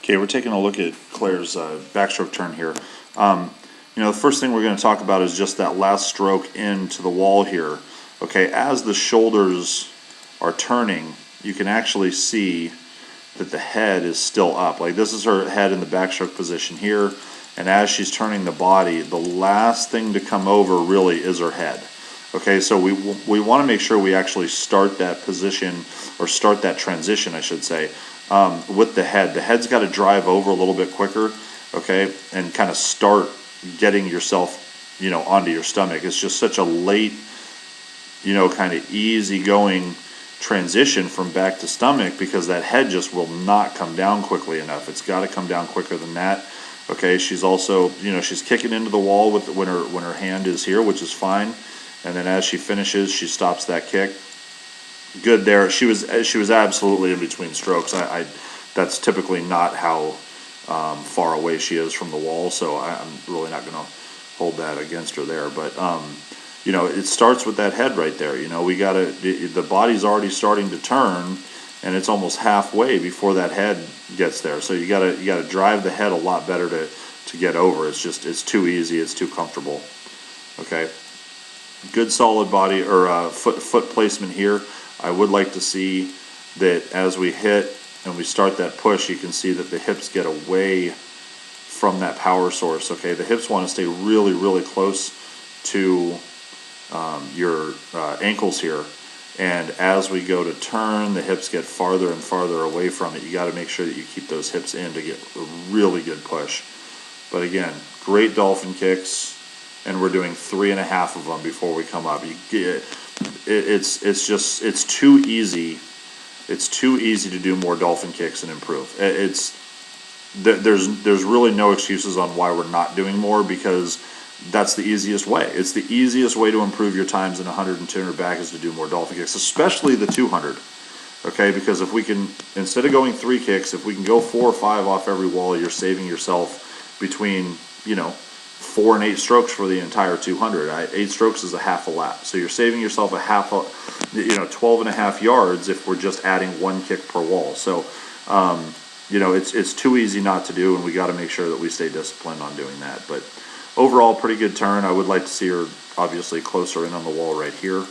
Okay, we're taking a look at Claire's backstroke turn here. The first thing we're going to talk about is just that last stroke into the wall here. Okay, as the shoulders are turning, you can actually see that the head is still up. Like, this is her head in the backstroke position here, and as she's turning the body, the last thing to come over really is her head. Okay, so we want to make sure we actually start that position, or start that transition, I should say, with the head. The head's got to drive over a little bit quicker, okay, and kind of start getting yourself, onto your stomach. It's just such a late, kind of easy-going transition from back to stomach, because that head just will not come down quickly enough. It's got to come down quicker than that. Okay, she's also, she's kicking into the wall with when her hand is here, which is fine. And then as she finishes, she stops that kick. Good there. She was absolutely in between strokes. That's typically not how far away she is from the wall, so I'm really not going to hold that against her there. But it starts with that head right there. The body's already starting to turn, and it's almost halfway before that head gets there. So you gotta drive the head a lot better to get over. It's too easy. It's too comfortable. Okay. Good solid body or foot placement here. I would like to see that as we hit and we start that push, you can see that the hips get away from that power source. Okay, the hips want to stay really, really close to your ankles here. And as we go to turn, the hips get farther and farther away from it. You got to make sure that you keep those hips in to get a really good push. But again, great dolphin kicks. And we're doing 3.5 of them before we come up. It's too easy. It's too easy to do more dolphin kicks and improve. There's really no excuses on why we're not doing more, because that's the easiest way. It's the easiest way to improve your times in 100 and 200 back is to do more dolphin kicks, especially the 200. Okay, because if we can, instead of going 3 kicks, if we can go 4 or 5 off every wall, you're saving yourself between 4 and 8 strokes for the entire 200. 8 strokes is a half a lap, so you're saving yourself 12.5 yards if we're just adding 1 kick per wall. So it's too easy not to do, and we got to make sure that we stay disciplined on doing that. But overall, pretty good turn. I would like to see her obviously closer in on the wall right here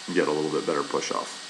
and get a little bit better push off.